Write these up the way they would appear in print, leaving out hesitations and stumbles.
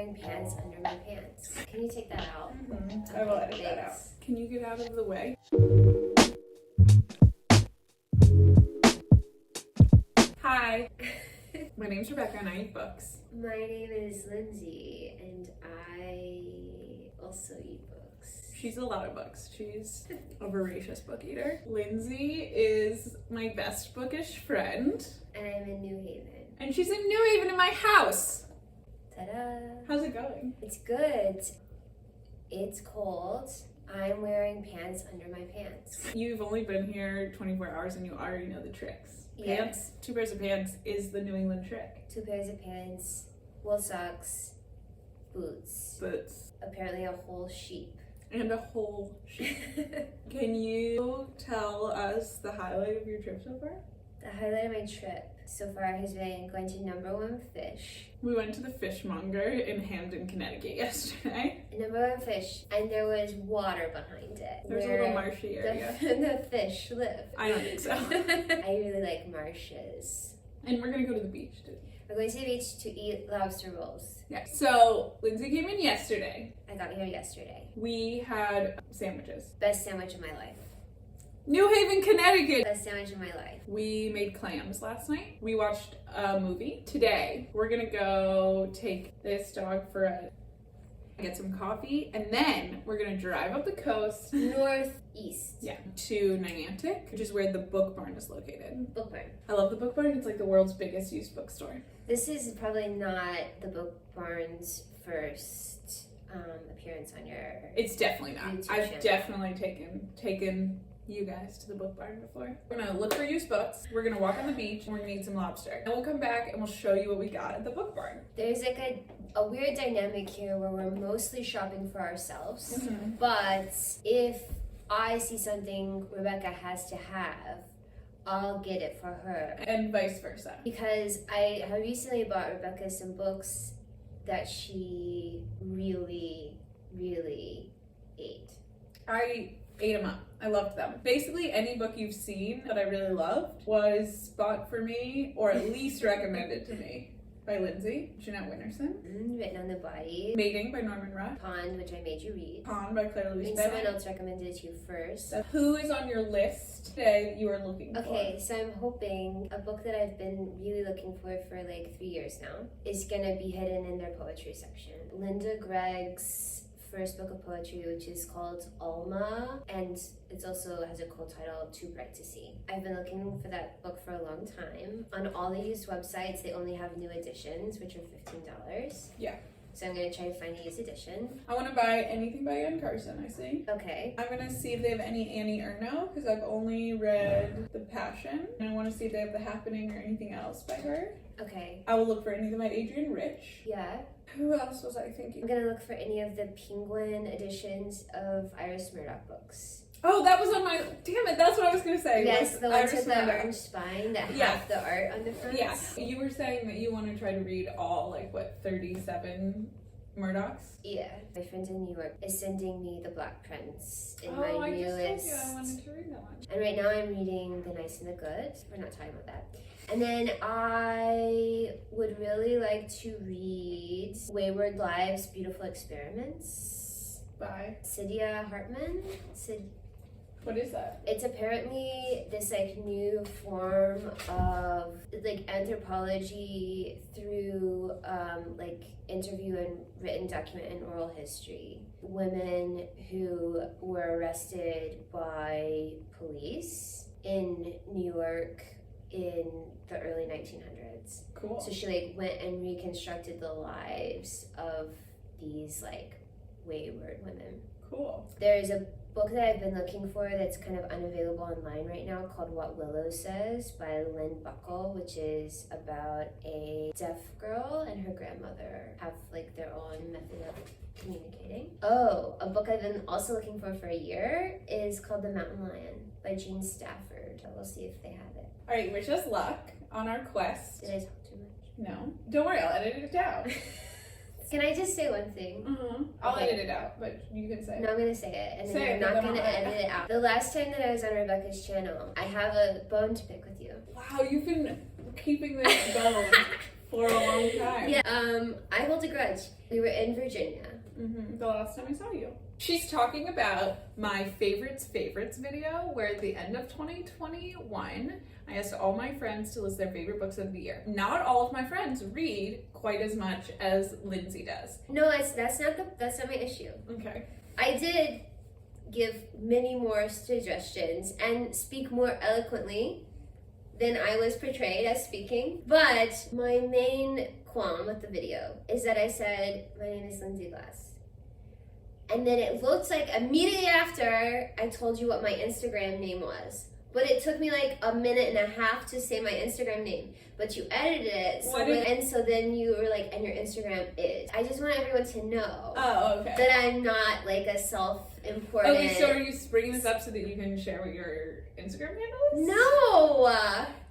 wearing pants under my pants. Can you take that out? Mm-hmm. I will edit that out. Can you get out of the way? Hi. My name's Rebecca and I eat books. My name is Lindsey and I also eat books. She's a lot of books. She's a voracious book eater. Lindsey is my best bookish friend. And I'm in New Haven. And she's in New Haven in my house. Ta-da! How's it going? It's good. It's cold. I'm wearing pants under my pants. You've only been here 24 hours and you already know the tricks. Yeah. Pants, 2 pairs of pants is the New England trick. 2 pairs of pants, wool socks, boots. Boots. Apparently a whole sheep. And a whole sheep. Can you tell us the highlight of your trip so far? The highlight of my trip so far has been going to Number One Fish. We went to the fishmonger in Hamden, Connecticut yesterday. Number One Fish, and there was water behind it. There's a little marshy area. The fish live. I don't think so. I really like marshes. And we're gonna go to the beach too. We're going to the beach to eat lobster rolls. Yeah. So Lindsey came in yesterday. I got here yesterday. We had sandwiches. Best sandwich of my life. New Haven, Connecticut. Best sandwich of my life. We made clams last night. We watched a movie. Today, we're gonna go take this dog for get some coffee, and then we're gonna drive up the coast. Northeast. Yeah, to Niantic, which is where the Book Barn is located. Book Barn. I love the Book Barn. It's like the world's biggest used bookstore. This is probably not the Book Barn's first appearance on your... It's definitely not. YouTube I've channel. definitely taken you guys to the Book Barn before. We're gonna look for used books. We're gonna walk on the beach, and we're gonna eat some lobster. And we'll come back and we'll show you what we got at the Book Barn. There's like a weird dynamic here where we're mostly shopping for ourselves. Mm-hmm. But if I see something Rebecca has to have, I'll get it for her. And vice versa. Because I have recently bought Rebecca some books that she really, really ate. I ate them up. I loved them. Basically, any book you've seen that I really loved was bought for me, or at least recommended to me, by Lindsey. Jeanette Winterson. Written on the Body. Mating by Norman Rutt. Pond, which I made you read. Pond by Louise. Someone else recommended it to you first. Who is on your list today that you are looking for? Okay, so I'm hoping a book that I've been really looking for like 3 years now is gonna be hidden in their poetry section. Linda Gregg's first book of poetry, which is called Alma, and it also has a cool title, Too Bright to See. I've been looking for that book for a long time. On all the used websites, they only have new editions, which are $15. Yeah. So I'm gonna try to find a used edition. I want to buy anything by Carson, I see. Okay. I'm going to see if they have any Annie Ernaux, because I've only read The Passion. And I want to see if they have The Happening or anything else by her. Okay. I will look for anything by Adrienne Rich. Yeah. Who else was I thinking? I'm gonna look for any of the Penguin editions of Iris Murdoch books. Oh, that was on my... Damn it, that's what I was going to say. Yes, the ones Iris with the Murdoch. orange spine that Yeah. have the art on the front. Yeah. You were saying that you want to try to read all, 37 Murdochs? Yeah. My friend in New York is sending me The Black Prince in Oh, my I just newest. told you I wanted to read that one. And right now I'm reading The Nice and the Good. We're not talking about that. And then I would really like to read Wayward Lives, Beautiful Experiments. By? Saidiya Hartman. What is that? It's apparently this new form of anthropology through interview and written document and oral history. Women who were arrested by police in New York in the early 1900s. Cool. So she went and reconstructed the lives of these wayward women. Cool. There's a book that I've been looking for that's kind of unavailable online right now called What Willow Says by Lynn, which is about a deaf girl and her grandmother have their own method of communicating. Oh, a book I've been also looking for a year is called The Mountain Lion by Jean Stafford. We'll see if they have it. All right, wish us luck on our quest. Did I talk too much? No. Don't worry, I'll edit it out. Can I just say one thing? Mm-hmm. I'll Okay. edit it out, but you can say it. No, I'm gonna say it, and then Say you're it, not but then gonna I'll edit it out. The last time that I was on Rebecca's channel, I have a bone to pick with you. Wow, you've been keeping this going For a long time. Yeah, I hold a grudge. We were in Virginia. The last time I saw you. She's talking about my favorites video, where at the end of 2021, I asked all my friends to list their favorite books of the year. Not all of my friends read quite as much as Lindsey does. No, that's not my issue. Okay. I did give many more suggestions and speak more eloquently than I was portrayed as speaking. But my main qualm with the video is that I said, my name is Lindsey Glass. And then it looked like immediately after I told you what my Instagram name was. But it took me like a minute and a half to say my Instagram name. But you edited it, so then you were like, and your Instagram is. I just want everyone to know that I'm not like a self-important. Okay, so are you bringing this up so that you can share what your Instagram handle is? No!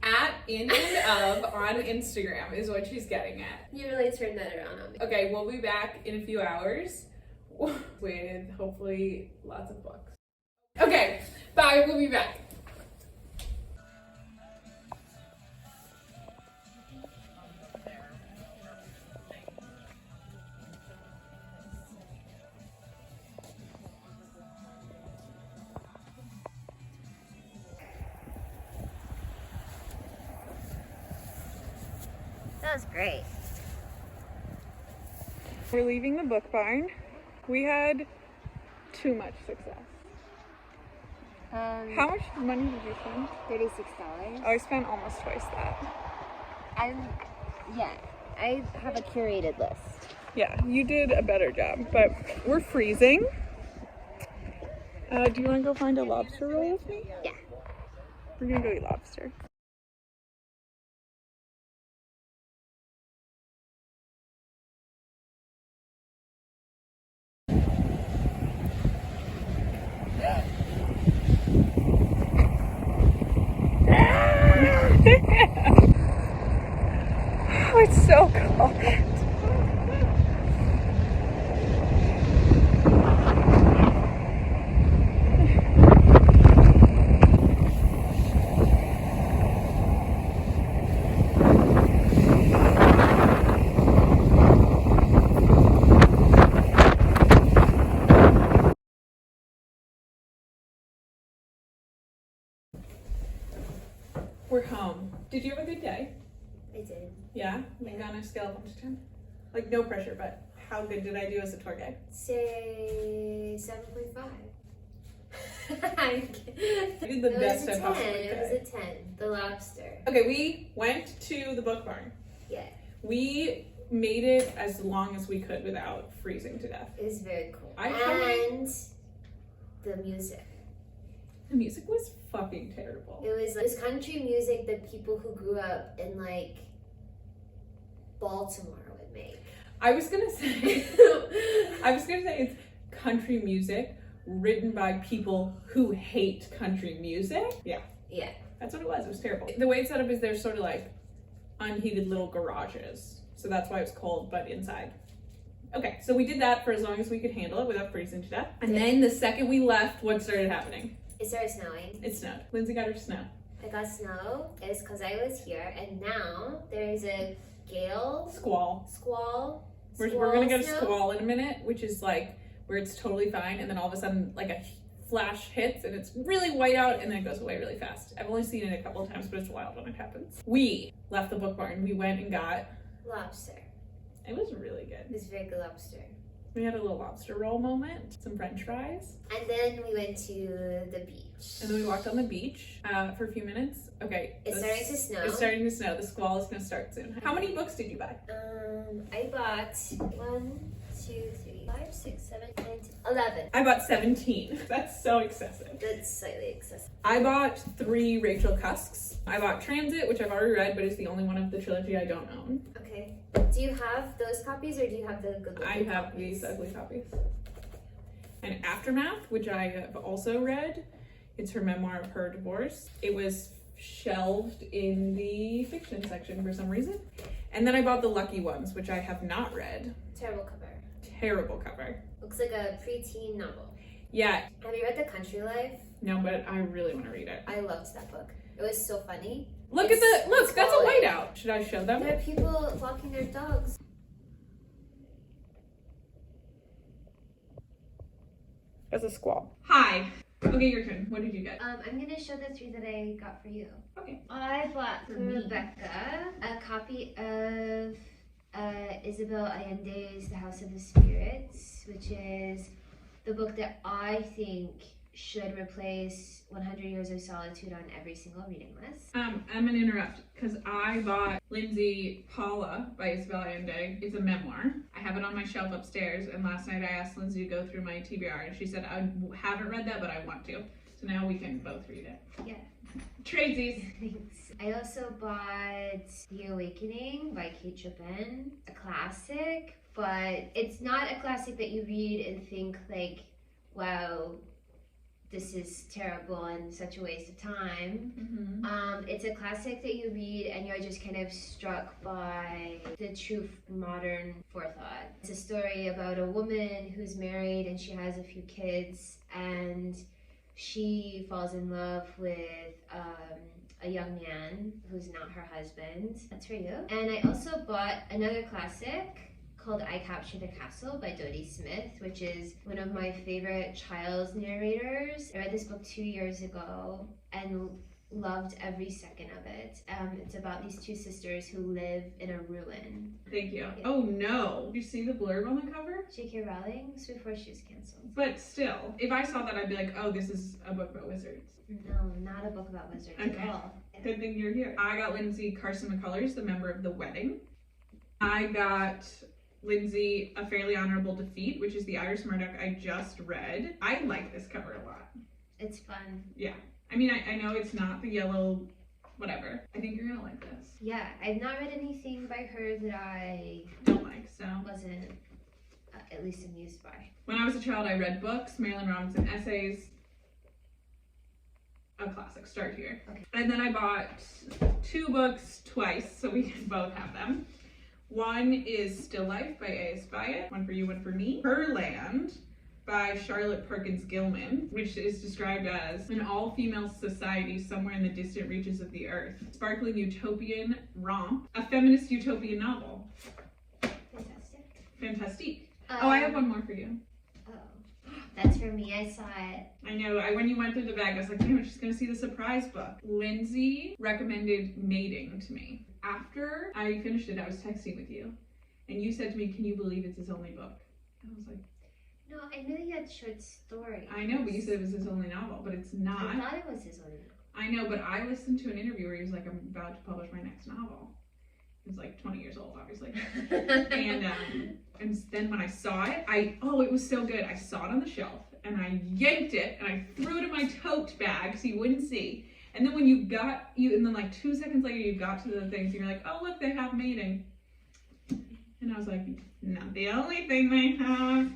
At in and of on Instagram is what she's getting at. You really turned that around on me. Okay, we'll be back in a few hours with hopefully lots of books. Okay, bye, we'll be back. That was great. We're leaving the book barn. We had too much success. How much money did you spend? $36. Oh, I spent almost twice that. I have a curated list. Yeah, you did a better job, but we're freezing. Do you want to go find a lobster roll with me? Yeah. We're gonna go eat lobster. Oh, it's so cold. We're home. Did you have a good day? I did. Yeah? Like on a scale of 1 to 10? Like no pressure, but how good did I do as a tour guide? Say 7.5. I did the best I possibly could. It was a 10. The lobster. Okay, we went to the book barn. Yeah. We made it as long as we could without freezing to death. It was very cool. And the music. The music was fucking terrible. It was country music that people who grew up in like Baltimore would make. I was gonna say it's country music written by people who hate country music. Yeah. Yeah. That's what it was. It was terrible. The way it's set up is there's sort of like unheated little garages. So that's why it's cold, but inside. Okay, so we did that for as long as we could handle it without freezing to death. And then the second we left, what started happening? It started snowing. It snowed. Lindsey got her snow. I got snow. It's because I was here, and now there's a gale. Squall. We're gonna get a squall in a minute, which is like where it's totally fine, and then all of a sudden, like a flash hits, and it's really white out, and then it goes away really fast. I've only seen it a couple of times, but it's wild when it happens. We left the book barn. We went and got lobster. It was really good. It was very good lobster. We had a little lobster roll moment, some french fries. And then we went to the beach. And then we walked on the beach for a few minutes. Okay. It's starting to snow. It's starting to snow. The squall is going to start soon. How many books did you buy? I bought 1, 2, 3, 5, 6, 7, 8, 9, 10, 11. I bought 17. That's so excessive. That's slightly excessive. I bought 3 Rachel Cusks. I bought Transit, which I've already read, but it's the only one of the trilogy I don't own. Okay. Do you have those copies, or do you have the good looking I have these ugly copies. And Aftermath, which I have also read. It's her memoir of her divorce. It was shelved in the fiction section for some reason. And then I bought The Lucky Ones, which I have not read. Terrible cover. Terrible cover. Looks like a preteen novel. Yeah. Have you read The Country Life? No, but I really want to read it. I loved that book. It was so funny. Look, that's a whiteout. Should I show them? There are people walking their dogs. That's a squall. Hi. Okay, your turn. What did you get? I'm gonna show the 3 that I got for you. Okay. I bought for Rebecca a copy of Isabel Allende's The House of the Spirits, which is the book that I think should replace 100 Years of Solitude on every single reading list. I'm gonna interrupt because I bought Lindsey Paula by Isabel Allende. It's a memoir. I have it on my shelf upstairs, and last night I asked Lindsey to go through my TBR, and she said I haven't read that, but I want to. So now we can both read it. Yeah. Tradesies. Thanks. I also bought The Awakening by Chopin, a classic, but it's not a classic that you read and think like, wow, this is terrible and such a waste of time. Mm-hmm. It's a classic that you read and you're just kind of struck by the true modern forethought. It's a story about a woman who's married and she has a few kids, and she falls in love with a young man who's not her husband. That's for you. And I also bought another classic called I Captured a Castle by Dodie Smith, which is one of my favorite child's narrators. I read this book 2 years ago and loved every second of it. It's about these 2 sisters who live in a ruin. Thank you. Yeah. Oh no. Did you see the blurb on the cover? J.K. Rowling, was before she was canceled. But still, if I saw that, I'd be like, oh, this is a book about wizards. No, not a book about wizards at all. Good thing you're here. I got Lindsey Carson McCullers, The Member of the Wedding. I got Lindsey A Fairly Honourable Defeat, which is the Irish Murdoch I just read. I like this cover a lot. It's fun. Yeah. I mean, I know it's not the yellow, whatever. I think you're gonna like this. Yeah, I've not read anything by her that I Don't like, so. wasn't at least amused by. When I was a child, I read books, Marilynne Robinson essays. A classic, start here. Okay. And then I bought 2 books twice, so we can both have them. One is Still Life by A.S. Byatt, one for you, one for me. Herland by Charlotte Perkins Gilman, which is described as an all-female society somewhere in the distant reaches of the earth. Sparkling utopian romp, a feminist utopian novel. Fantastic. Fantastique. I have one more for you. Oh, that's for me. I saw it. I know, when you went through the bag, I was like, damn, she's gonna see the surprise book. Lindsey recommended Mating to me. After I finished it, I was texting with you, and you said to me, can you believe it's his only book? And I was like, no, I knew he had short stories. I know, but you said it was his only novel, but it's not. I thought it was his only novel. I know, but I listened to an interview where he was like, I'm about to publish my next novel. He was like 20 years old, obviously. and then when I saw it, it was so good. I saw it on the shelf, and I yanked it, and I threw it in my tote bag so you wouldn't see. And then when and then like 2 seconds later, you got to the things, and you're like, oh, look, they have Mating. And I was like, not the only thing they have.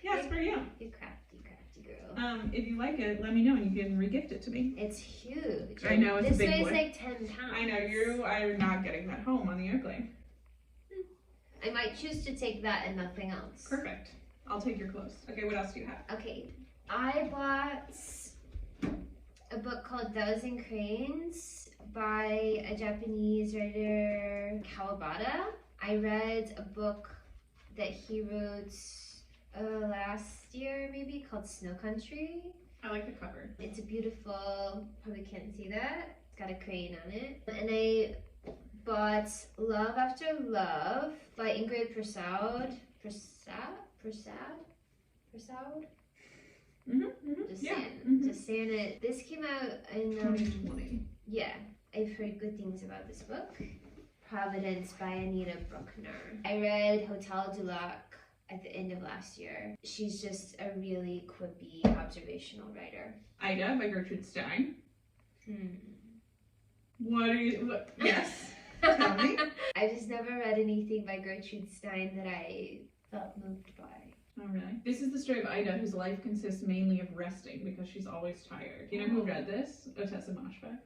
Yes, for you. You crafty girl. If you like it, let me know, and you can re-gift it to me. It's huge. I know, it's a big This boy. weighs like 10 pounds. I know, you are not getting that home on the airplane. I might choose to take that and nothing else. Perfect. I'll take your clothes. Okay, what else do you have? Okay, I bought a book called Doves and Cranes by a Japanese writer, Kawabata. I read a book that he wrote last year, maybe, called Snow Country. I like the cover. It's a beautiful, probably can't see that. It's got a crane on it. And I bought Love After Love by Ingrid Persaud. Just saying it. This came out in 2020. Yeah, I've heard good things about this book. Providence by Anita Bruckner. I read Hotel du Lac at the end of last year. She's just a really quippy observational writer. Ida by Gertrude Stein. Yes. Tell me. I've just never read anything by Gertrude Stein that I felt moved by. Oh, really? This is the story of Ida, whose life consists mainly of resting because she's always tired. You know who read this? Otessa Moshfegh.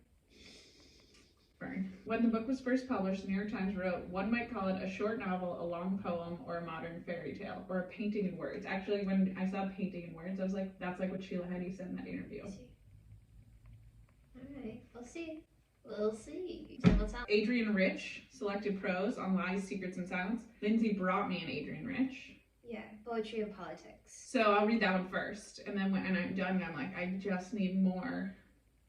Burn. When the book was first published, the New York Times wrote, one might call it a short novel, a long poem, or a modern fairy tale, or a painting in words. Actually, when I saw painting in words, I was like, that's like what Sheila Heti said in that interview. Alright, we'll see. We'll see. So what's up? Adrian Rich selected prose on Lies, Secrets, and Silence. Lindsey brought me an Adrian Rich. Yeah, poetry and politics. So I'll read that one first, and then when I'm done, I'm like, I just need more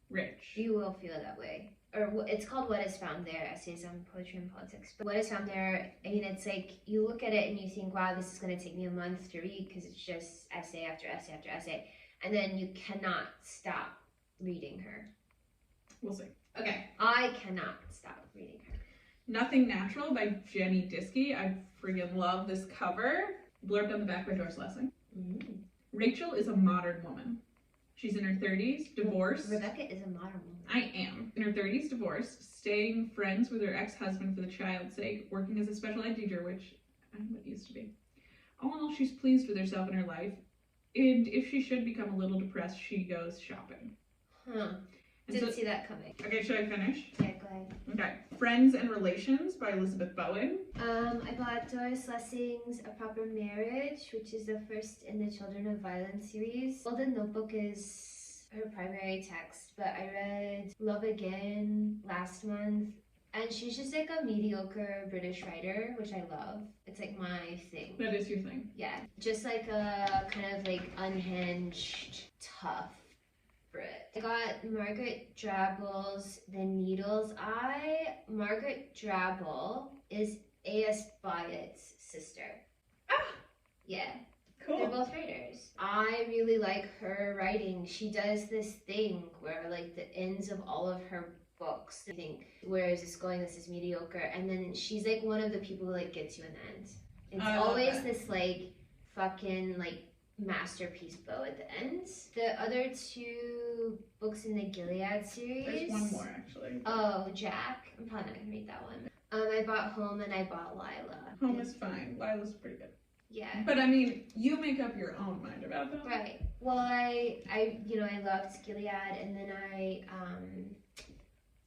Rich. You will feel that way. Or it's called What Is Found There, Essays on Poetry and Politics. But What Is Found There, I mean, it's like, you look at it and you think, wow, this is going to take me a month to read because it's just essay after essay after essay. And then you cannot stop reading her. We'll see. Okay. I cannot stop reading her. Nothing Natural by Jenny Diskey. I freaking love this cover. Blurbed on the back by Doris Lessing. Rachel is a modern woman. She's in her 30s, divorced. Rebecca is a modern woman. I am. In her 30s, divorced, staying friends with her ex-husband for the child's sake, working as a special ed teacher, which I'm what used to be. All in all, she's pleased with herself and her life. And if she should become a little depressed, she goes shopping. Huh. Didn't see that coming. Okay, should I finish? Yeah, go ahead. Okay. Friends and Relations by Elizabeth Bowen. I bought Doris Lessing's A Proper Marriage, which is the first in the Children of Violence series. Golden Notebook is her primary text, but I read Love Again last month, and she's just like a mediocre British writer, which I love. It's like my thing. That is your thing. Yeah, just like a kind of like unhinged, tough Brit. I got Margaret Drabble's The Needles Eye. Margaret Drabble is A.S. Byatt's sister. Ah! Yeah. Cool. They're both writers. I really like her writing. She does this thing where like the ends of all of her books, I think, where is this going? This is mediocre. And then she's like one of the people who like gets you an end. It's always this like fucking like masterpiece bow at the end. The other two books in the Gilead series. There's one more actually. Oh, Jack. I'm probably not gonna read that one. I bought Home and I bought Lila. Home is fine. Lila's pretty good. Yeah. But I mean, you make up your own mind about them. Right. Well, I loved Gilead, and then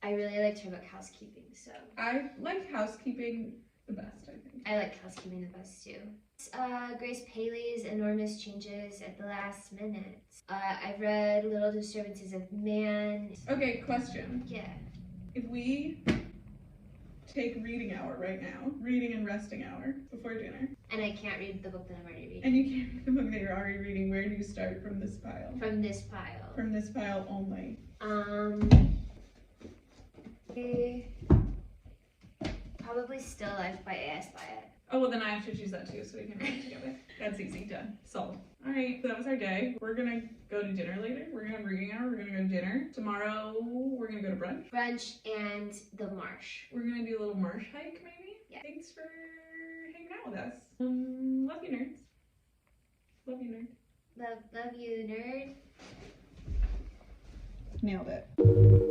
I really liked her about housekeeping. So I like Housekeeping the best, I think. I like housekeeping the best too. Grace Paley's Enormous Changes at the Last Minute. I've read Little Disturbances of Man. Okay, question. Yeah. If we take reading hour right now, reading and resting hour before dinner, And I can't read the book that I'm already reading. and you can't read the book that you're already reading, where do you start from this pile? From this pile. From this pile only. Probably Still Life by A.S. Byatt. Oh, well then I have to choose that too, so we can read it together. That's easy, done. Solved. Alright, so that was our day. We're gonna go to dinner later. We're gonna have reading hour, we're gonna go to dinner. Tomorrow, we're gonna go to brunch. Brunch and the marsh. We're gonna do a little marsh hike, maybe? Yeah. Thanks for hanging out with us. Love you, nerds. Love you, nerd. Love you, nerd. Nailed it.